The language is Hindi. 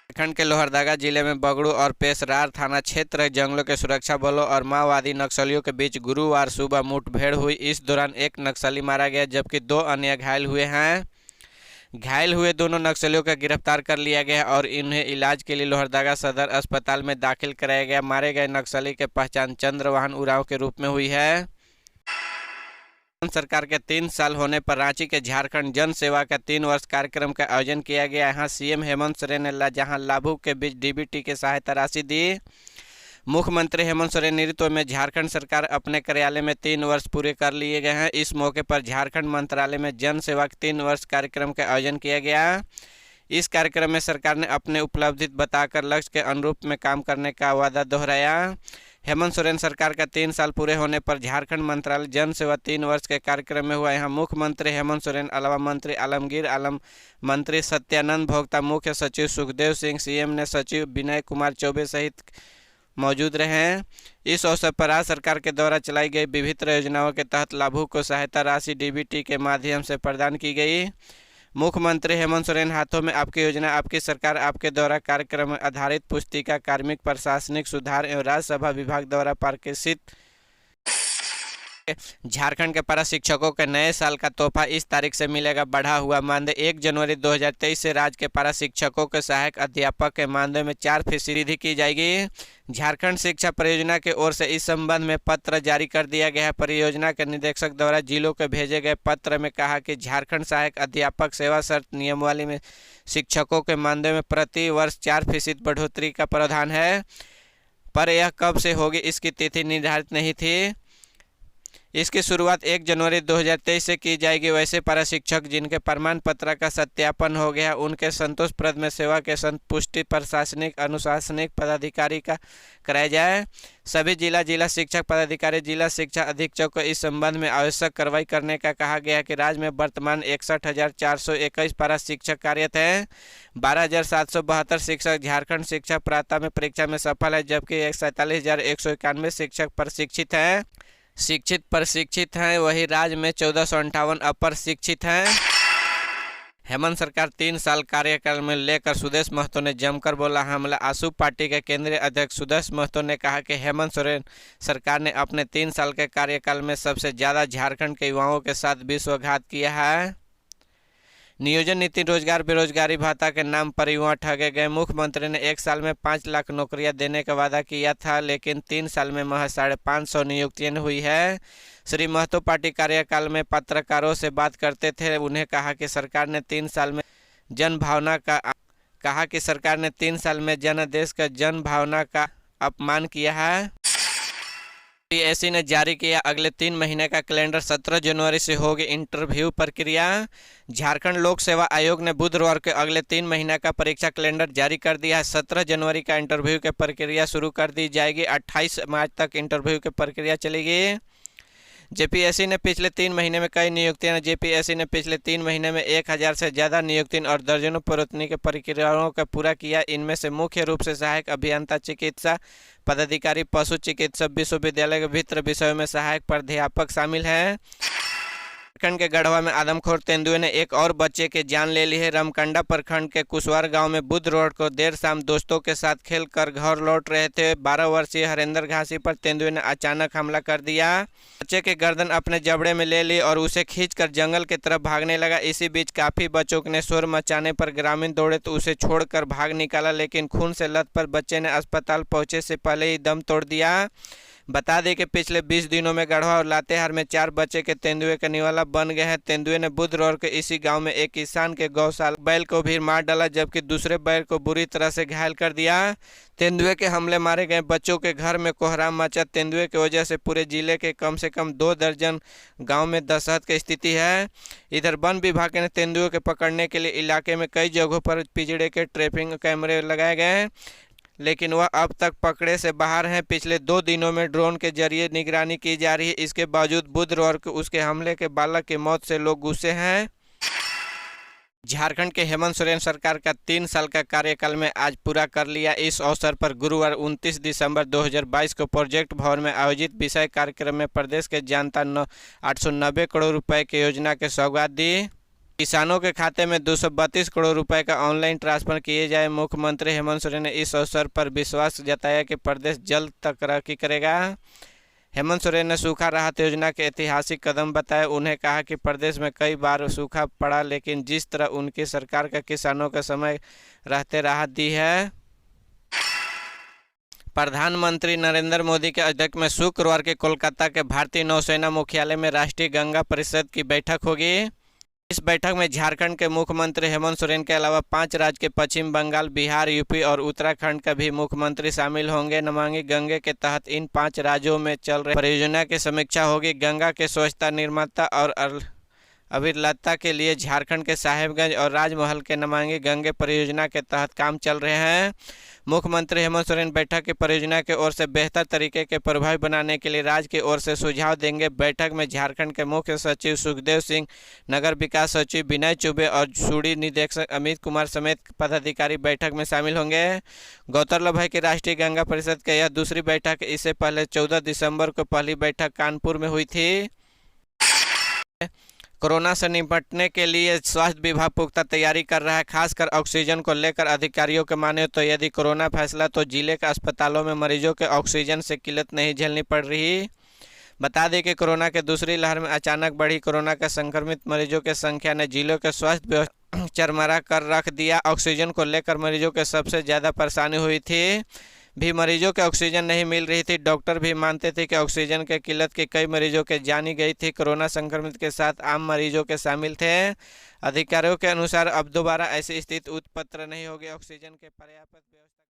झारखंड के लोहरदगा जिले में बगड़ू और पेशरार थाना क्षेत्र जंगलों के सुरक्षा बलों और माओवादी नक्सलियों के बीच गुरुवार सुबह मुठभेड़ हुई। इस दौरान एक नक्सली मारा गया जबकि 2 अन्य घायल हुए हैं। घायल हुए दोनों नक्सलियों का गिरफ्तार कर लिया गया और इन्हें इलाज के लिए लोहरदगा सदर अस्पताल में दाखिल कराया गया। मारे गए नक्सली की पहचान चंद्रवाहन उरांव के रूप में हुई है। सरकार के 3 साल होने पर रांची के झारखंड जन सेवा का 3 वर्ष कार्यक्रम का आयोजन किया गया। यहाँ सीएम हेमंत सोरेन ने जहां लाभुक के बीच डीबीटी की सहायता राशि दी। मुख्यमंत्री हेमंत सोरेन नेतृत्व में झारखंड सरकार अपने कार्यालय में 3 वर्ष पूरे कर लिए गए हैं। इस मौके पर झारखंड मंत्रालय में जन सेवा के 3 वर्ष कार्यक्रम का आयोजन किया गया। इस कार्यक्रम में सरकार ने अपने उपलब्धि बताकर लक्ष्य के अनुरूप में काम करने का वादा दोहराया। हेमंत सोरेन सरकार का 3 साल पूरे होने पर झारखंड मंत्रालय जन सेवा 3 वर्ष के कार्यक्रम में हुआ। यहाँ मुख्यमंत्री हेमंत सोरेन अलावा मंत्री आलमगीर आलम, मंत्री सत्यानंद भोक्ता, मुख्य सचिव सुखदेव सिंह, सीएम ने सचिव विनय कुमार चौबे सहित मौजूद रहे हैं। इस अवसर पर राज्य सरकार के द्वारा चलाई गई विभिन्न योजनाओं के तहत लाभुक को सहायता राशि डीबीटी के माध्यम से प्रदान की गई। मुख्यमंत्री हेमंत सोरेन हाथों में आपकी योजना आपकी सरकार आपके द्वारा कार्यक्रम आधारित पुस्तिका कार्मिक प्रशासनिक सुधार एवं राज्यसभा विभाग द्वारा प्रकाशित झारखंड के पारा शिक्षकों के नए साल का तोहफा इस तारीख से मिलेगा बढ़ा हुआ मानदेय। 1 जनवरी 2023 से राज्य के पारा शिक्षकों के सहायक अध्यापक के मानदेय में 4% वृद्धि की जाएगी। झारखंड शिक्षा परियोजना की ओर से इस संबंध में पत्र जारी कर दिया गया है। परियोजना के निदेशक द्वारा जिलों को भेजे गए पत्र में कहा कि झारखंड सहायक अध्यापक सेवा शर्त नियमावली में शिक्षकों के मानदेय में प्रति वर्ष 4% बढ़ोतरी का प्रावधान है, पर यह कब से होगी इसकी तिथि निर्धारित नहीं थी। इसकी शुरुआत 1 जनवरी 2023 से की जाएगी। वैसे पारा शिक्षक जिनके प्रमाण पत्र का सत्यापन हो गया उनके संतोषप्रद में सेवा के संतुष्टि प्रशासनिक अनुशासनिक पदाधिकारी का कराया जाए। सभी जिला शिक्षक पदाधिकारी जिला शिक्षा अधीक्षक को इस संबंध में आवश्यक कार्रवाई करने का कहा गया है कि राज्य में वर्तमान 61,421 पारा शिक्षक कार्यरत हैं। 12,772 शिक्षक झारखंड शिक्षक प्राथमिक में परीक्षा में सफल है जबकि 47,191 शिक्षक प्रशिक्षित हैं। वही राज्य में 1458 अपर शिक्षित हैं। हेमंत सरकार 3 साल कार्यकाल में लेकर सुदेश महतो ने जमकर बोला हमला। आसू पार्टी के केंद्रीय अध्यक्ष सुदेश महतो ने कहा कि हेमंत सोरेन सरकार ने अपने 3 साल के कार्यकाल में सबसे ज़्यादा झारखंड के युवाओं के साथ विश्वासघात किया है। नियोजन नीति रोजगार बेरोजगारी भत्ता के नाम पर युवा ठगे गए। मुख्यमंत्री ने 1 साल में 5 लाख नौकरियां देने का वादा किया था लेकिन 3 साल में महज 550 नियुक्तियां हुई है। श्री महतो पार्टी कार्यकाल में पत्रकारों से बात करते थे। उन्हें कहा कि सरकार ने 3 साल में जनादेश का जन भावना का अपमान किया है। यूपीएससी ने जारी किया अगले 3 महीने का कैलेंडर। 17 जनवरी से होगी इंटरव्यू प्रक्रिया। झारखंड लोक सेवा आयोग ने बुधवार के अगले 3 महीने का परीक्षा कैलेंडर जारी कर दिया है। 17 जनवरी का इंटरव्यू की प्रक्रिया शुरू कर दी जाएगी। 28 मार्च तक इंटरव्यू की प्रक्रिया चलेगी। जेपीएससी ने पिछले 3 महीने में कई नियुक्तियां। जेपीएससी ने पिछले 3 महीने में 1000 से ज़्यादा नियुक्तियां और दर्जनों प्रवर्तनी के प्रक्रियाओं का पूरा किया। इनमें से मुख्य रूप से सहायक अभियंता चिकित्सा पदाधिकारी पशु चिकित्सक विश्वविद्यालय के विभिन्न विषयों में सहायक प्राध्यापक शामिल हैं। झारखंड के गढ़वा में आदमखोर तेंदुए ने एक और बच्चे की जान ले ली है। रमकंडा प्रखंड के कुशवार गांव में बुधवार को देर शाम दोस्तों के साथ खेलकर घर लौट रहे थे। 12 वर्षीय हरेंद्र घासी पर तेंदुए ने अचानक हमला कर दिया। बच्चे के गर्दन अपने जबड़े में ले ली और उसे खींचकर जंगल की तरफ भागने लगा। इसी बीच काफी बच्चों ने शोर मचाने पर ग्रामीण दौड़े तो उसे छोड़कर भाग निकाला लेकिन खून से लथपथ बच्चे ने अस्पताल पहुंचे से पहले ही दम तोड़ दिया। बता दें कि पिछले 20 दिनों में गढ़वा और लातेहार में 4 बच्चे के तेंदुए का निवाला बन गए हैं। तेंदुए ने बुधवार को इसी गांव में एक किसान के गौशाला बैल को भी मार डाला जबकि दूसरे बैल को बुरी तरह से घायल कर दिया। तेंदुए के हमले मारे गए बच्चों के घर में कोहराम मचा। तेंदुए की वजह से पूरे जिले के कम से कम 2 दर्जन गाँव में दहशत की स्थिति है। इधर वन विभाग ने तेंदुए के पकड़ने के लिए इलाके में कई जगहों पर पिंजड़े के ट्रैपिंग कैमरे लगाए गए हैं लेकिन वह अब तक पकड़े से बाहर हैं। पिछले 2 दिनों में ड्रोन के जरिए निगरानी की जा रही है। इसके बावजूद बुधवार को उसके हमले के बालक की मौत से लोग गुस्से हैं। झारखंड के हेमंत सोरेन सरकार का 3 साल का कार्यकाल में आज पूरा कर लिया। इस अवसर पर गुरुवार 29 दिसंबर 2022 को प्रोजेक्ट भवन में आयोजित विषय कार्यक्रम में प्रदेश के जनता 890 करोड़ रुपए की योजना की सौगात दी। किसानों के खाते में 232 करोड़ रुपए का ऑनलाइन ट्रांसफर किए जाए। मुख्यमंत्री हेमंत सोरेन ने इस अवसर पर विश्वास जताया कि प्रदेश जल्द तरक्की करेगा। हेमंत सोरेन ने सूखा राहत योजना के ऐतिहासिक कदम बताए। उन्हें कहा कि प्रदेश में कई बार सूखा पड़ा, लेकिन जिस तरह उनकी सरकार का किसानों का समय रहते राहत दी है। प्रधानमंत्री नरेंद्र मोदी के अध्यक्षता में शुक्रवार के कोलकाता के भारतीय नौसेना मुख्यालय में राष्ट्रीय गंगा परिषद की बैठक होगी। इस बैठक में झारखंड के मुख्यमंत्री हेमंत सोरेन के अलावा 5 राज्य के पश्चिम बंगाल, बिहार, यूपी और उत्तराखंड का भी मुख्यमंत्री शामिल होंगे। नमामि गंगे के तहत इन 5 राज्यों में चल रही परियोजना की समीक्षा होगी। गंगा के स्वच्छता, निर्मलता और अविरलता के लिए झारखंड के साहेबगंज और राजमहल के नमामि गंगे परियोजना के तहत काम चल रहे हैं। मुख्यमंत्री हेमंत सोरेन बैठक की परियोजना की ओर से बेहतर तरीके के प्रभावी बनाने के लिए राज्य की ओर से सुझाव देंगे। बैठक में झारखंड के मुख्य सचिव सुखदेव सिंह, नगर विकास सचिव विनय चौबे और सूडी निदेशक अमित कुमार समेत पदाधिकारी बैठक में शामिल होंगे। गौरतलब है कि राष्ट्रीय गंगा परिषद की यह दूसरी बैठक, इससे पहले 14 दिसंबर को पहली बैठक कानपुर में हुई थी। कोरोना से निपटने के लिए स्वास्थ्य विभाग पुख्ता तैयारी कर रहा है, खासकर ऑक्सीजन को लेकर। अधिकारियों के माने तो यदि कोरोना फैसला तो जिले के अस्पतालों में मरीजों के ऑक्सीजन से किल्लत नहीं झेलनी पड़ रही। बता दें कि कोरोना के दूसरी लहर में अचानक बढ़ी कोरोना के संक्रमित मरीजों की संख्या ने जिलों के स्वास्थ्य व्यवस्था चरमरा कर रख दिया। ऑक्सीजन को लेकर मरीजों को सबसे ज़्यादा परेशानी हुई थी। भी मरीजों को ऑक्सीजन नहीं मिल रही थी। डॉक्टर भी मानते थे कि ऑक्सीजन की किल्लत के कई मरीजों के जानी गई थी। कोरोना संक्रमित के साथ आम मरीजों के शामिल थे। अधिकारियों के अनुसार अब दोबारा ऐसी स्थिति उत्पन्न नहीं होगी। ऑक्सीजन के पर्याप्त व्यवस्था